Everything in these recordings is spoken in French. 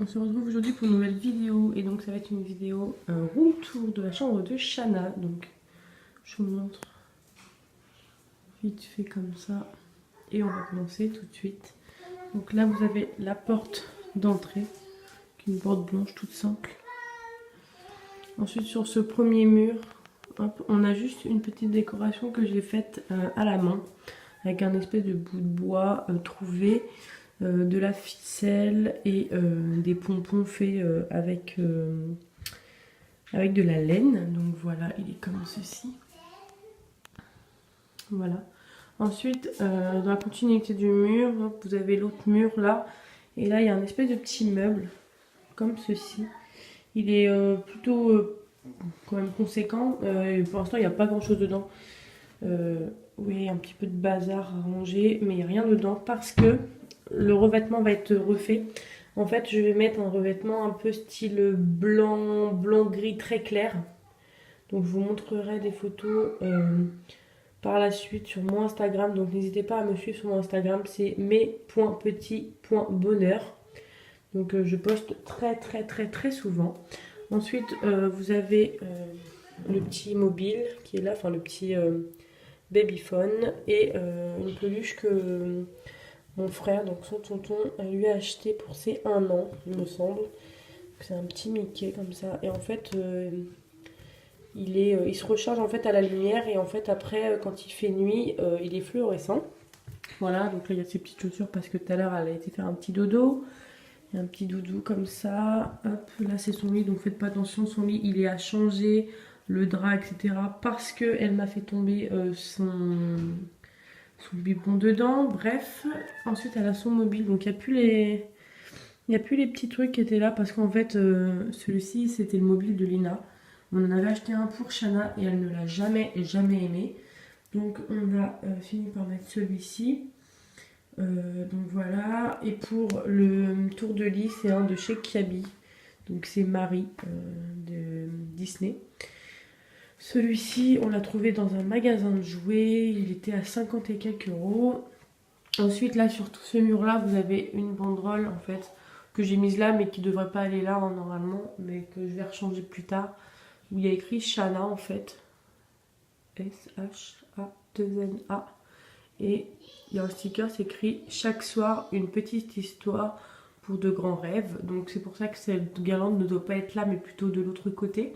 se retrouve aujourd'hui pour une nouvelle vidéo et donc ça va être une vidéo room tour de la chambre de Shana. Donc je vous montre vite fait comme ça et on va commencer tout de suite. Donc là vous avez la porte d'entrée, une porte blanche toute simple. Ensuite sur ce premier mur, hop, on a juste une petite décoration que j'ai faite à la main avec un espèce de bout de bois trouvé. De la ficelle et des pompons faits avec de la laine. Donc voilà, il est comme ceci. Voilà. Ensuite, dans la continuité du mur, vous avez l'autre mur là. Et là, il y a un espèce de petit meuble, comme ceci. Il est plutôt quand même conséquent. Pour l'instant, il n'y a pas grand chose dedans. Oui, un petit peu de bazar à ranger, mais il n'y a rien dedans parce que le revêtement va être refait. En fait, je vais mettre un revêtement un peu style blanc, blanc-gris très clair. Donc, je vous montrerai des photos par la suite sur mon Instagram. Donc, n'hésitez pas à me suivre sur mon Instagram. C'est mes.petit.bonheur. Donc, je poste très souvent. Ensuite, vous avez le petit mobile qui est là, enfin le petit babyphone et une peluche que mon frère, donc son tonton, lui a acheté pour ses 1 an, il me semble. C'est un petit Mickey comme ça. Et en fait, il se recharge en fait à la lumière. Et en fait, après, quand il fait nuit, il est fluorescent. Voilà, donc là, il y a ses petites chaussures parce que tout à l'heure, elle a été faire un petit dodo. Il y a un petit doudou comme ça. Hop, là, c'est son lit. Donc, faites pas attention, son lit, il est à changer. Le drap, etc. Parce qu'elle m'a fait tomber son biberon dedans. Bref, ensuite elle a son mobile. Donc il n'y a plus les petits trucs qui étaient là. Parce qu'en fait, celui-ci, c'était le mobile de Lina. On en avait acheté un pour Shana et elle ne l'a jamais aimé. Donc on a fini par mettre celui-ci. Donc voilà. Et pour le tour de lit, c'est un de chez Kiabi. Donc c'est Marie de Disney. Celui-ci, on l'a trouvé dans un magasin de jouets. Il était à 50 et quelques euros. Ensuite, là, sur tout ce mur-là, vous avez une banderole, en fait, que j'ai mise là, mais qui ne devrait pas aller là, hein, normalement, mais que je vais rechanger plus tard, où il y a écrit Shana, en fait. S-H-A-2-N-A. Et il y a un sticker, c'est écrit « Chaque soir, une petite histoire pour de grands rêves ». Donc, c'est pour ça que cette guirlande ne doit pas être là, mais plutôt de l'autre côté.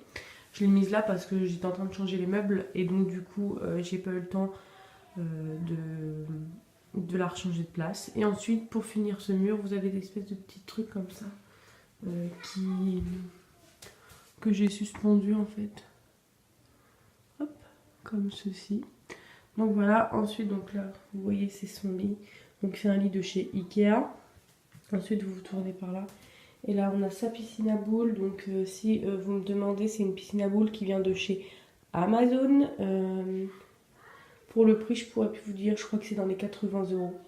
Je l'ai mise là parce que j'étais en train de changer les meubles et donc du coup j'ai pas eu le temps de la rechanger de place. Et ensuite pour finir ce mur vous avez des espèces de petits trucs comme ça que j'ai suspendus en fait. Hop, comme ceci. Donc voilà, ensuite donc là vous voyez c'est son lit. Donc c'est un lit de chez Ikea. Ensuite vous vous tournez par là. Et là, on a sa piscine à boules. Donc, si vous me demandez, c'est une piscine à boules qui vient de chez Amazon. Pour le prix, je pourrais plus vous dire, je crois que c'est dans les 80 euros.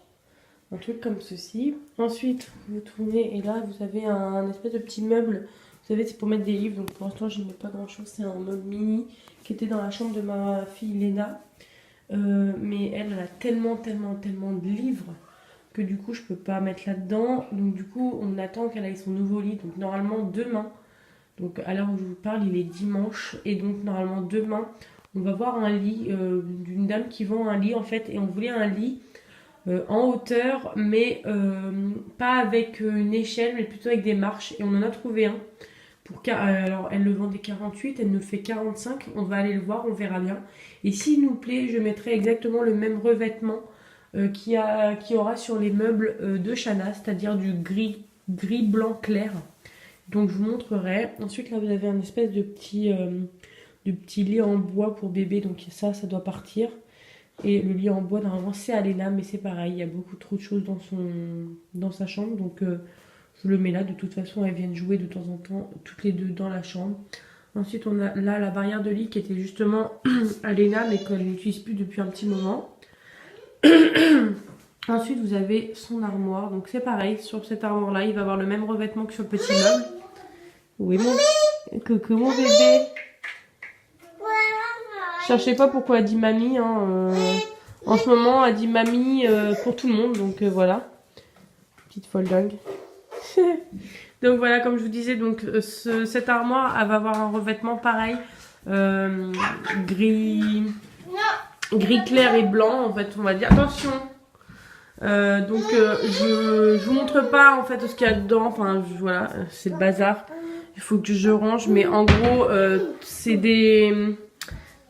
Un truc comme ceci. Ensuite, vous tournez et là, vous avez un espèce de petit meuble. Vous savez, c'est pour mettre des livres. Donc, pour l'instant, je ne mets pas grand-chose. C'est un meuble mini qui était dans la chambre de ma fille Léna. Mais elle a tellement de livres que du coup je peux pas mettre là-dedans. Donc du coup on attend qu'elle ait son nouveau lit. Donc normalement demain, donc à l'heure où je vous parle il est dimanche. Et donc normalement demain on va voir un lit d'une dame qui vend un lit en fait. Et on voulait un lit en hauteur mais pas avec une échelle mais plutôt avec des marches. Et on en a trouvé un. Alors elle le vendait 48, elle nous fait 45. On va aller le voir, on verra bien. Et s'il nous plaît je mettrai exactement le même revêtement qui aura sur les meubles de Shana, c'est-à-dire du gris blanc clair. Donc je vous montrerai. Ensuite là vous avez un espèce de petit lit en bois pour bébé, donc ça doit partir. Et le lit en bois normalement c'est Alena, mais c'est pareil, il y a beaucoup trop de choses dans sa chambre, donc je le mets là. De toute façon elles viennent jouer de temps en temps toutes les deux dans la chambre. Ensuite on a là la barrière de lit qui était justement Alena mais qu'elle n'utilise plus depuis un petit moment. Ensuite vous avez son armoire, donc c'est pareil, sur cette armoire là il va avoir le même revêtement que sur le petit meuble. Oui coucou mon bébé. Cherchez pas pourquoi elle dit mamie hein, en ce moment elle dit mamie pour tout le monde, donc voilà. Petite folle dingue. Donc voilà, comme je vous disais, donc cette armoire, elle va avoir un revêtement pareil, gris clair et blanc en fait, on va dire. Attention. Je vous montre pas en fait ce qu'il y a dedans. Enfin voilà, c'est le bazar. Il faut que je range, mais en gros, c'est des...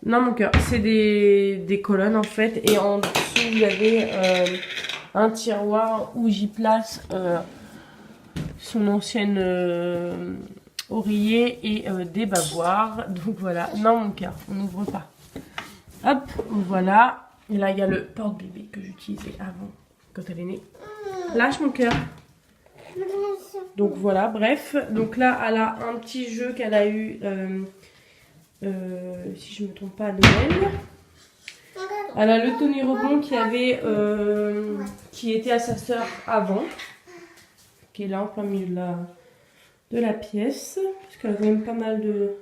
Non, mon cœur, c'est des colonnes en fait. Et en dessous, il y avait un tiroir où j'y place son ancienne oreiller et des bavoirs. Donc voilà, non, mon cœur, on n'ouvre pas. Hop, voilà. Et là, il y a le porte-bébé que j'utilisais avant, quand elle est née. Lâche, mon cœur. Donc voilà, bref. Donc là, elle a un petit jeu qu'elle a eu, si je ne me trompe pas, à Noël. Elle a le Tony Rebond qui était à sa sœur avant, qui est là en plein milieu de la pièce, parce qu'elle a quand même pas mal de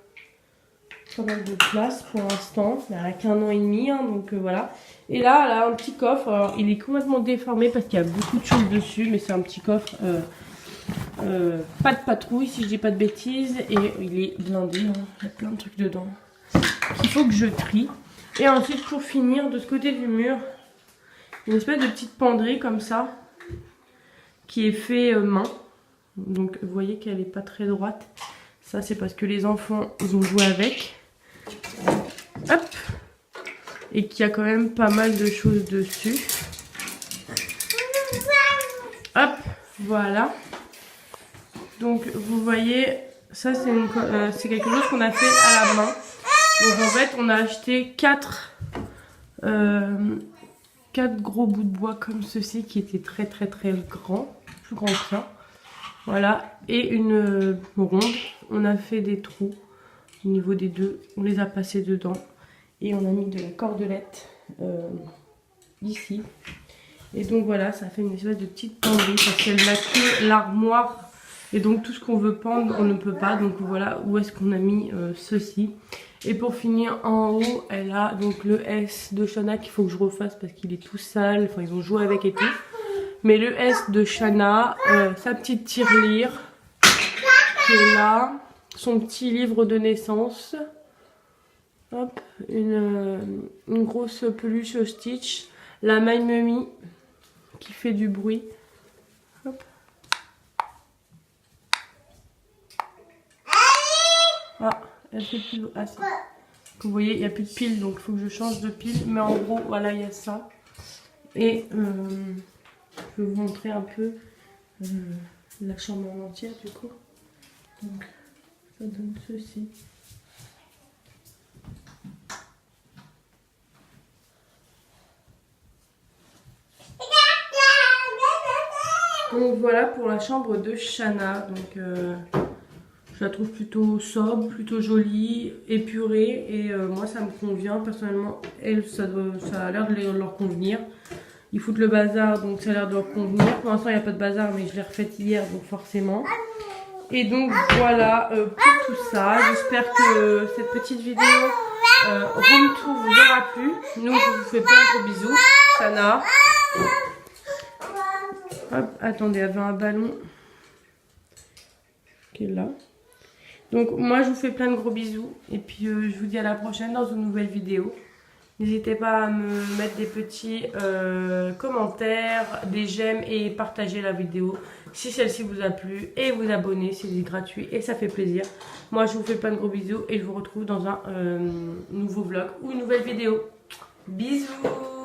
place pour l'instant. Elle a qu'1 an et demi, hein, donc voilà. Et là, elle a un petit coffre. Alors, il est complètement déformé parce qu'il y a beaucoup de choses dessus, mais c'est un petit coffre pas de patrouille, si je dis pas de bêtises. Et il est blindé, hein. Il y a plein de trucs dedans qu'il faut que je trie. Et ensuite, pour finir, de ce côté du mur, une espèce de petite penderie comme ça, qui est fait main. Donc, vous voyez qu'elle est pas très droite. Ça, c'est parce que les enfants, ils ont joué avec. Hop. Et qu'il y a quand même pas mal de choses dessus. Hop, voilà. Donc, vous voyez, ça, c'est quelque chose qu'on a fait à la main. Donc, en fait, on a acheté 4 gros bouts de bois comme ceci, qui étaient très, très, très grands. Plus grands que ça. Voilà. Et une ronde. On a fait des trous au niveau des deux. On les a passés dedans. Et on a mis de la cordelette ici. Et donc voilà, ça fait une espèce de petite penderie parce qu'elle n'a que l'armoire. Et donc tout ce qu'on veut pendre, on ne peut pas. Donc voilà où est-ce qu'on a mis ceci. Et pour finir, en haut, elle a donc le S de Shana qu'il faut que je refasse parce qu'il est tout sale. Enfin, ils ont joué avec et tout. Mais le S de Shana, sa petite tirelire qui est là. Son petit livre de naissance. Hop, une grosse peluche au Stitch. La My Mummy qui fait du bruit. Hop. Ah, elle fait plus. Ah, ça. Vous voyez, il n'y a plus de pile, donc il faut que je change de pile. Mais en gros, voilà, il y a ça. Et je vais vous montrer un peu la chambre en entière, du coup. Donc, ça donne ceci. Donc voilà pour la chambre de Shana. Donc je la trouve plutôt sobre, plutôt jolie, épurée. Et moi ça me convient. Personnellement, elle, ça a l'air de leur convenir. Ils foutent le bazar, donc ça a l'air de leur convenir. Pour l'instant il n'y a pas de bazar, mais je l'ai refaite hier, donc forcément. Et donc voilà pour tout ça. J'espère que cette petite vidéo room tour vous aura plu. Nous je vous fais plein de gros bisous. Shana. Hop, attendez, elle avait un ballon qui est là. Donc moi je vous fais plein de gros bisous. Et puis je vous dis à la prochaine dans une nouvelle vidéo. N'hésitez pas à me mettre des petits commentaires, des j'aime et partager la vidéo si celle-ci vous a plu. Et vous abonner, c'est gratuit et ça fait plaisir. Moi je vous fais plein de gros bisous et je vous retrouve dans un nouveau vlog ou une nouvelle vidéo. Bisous!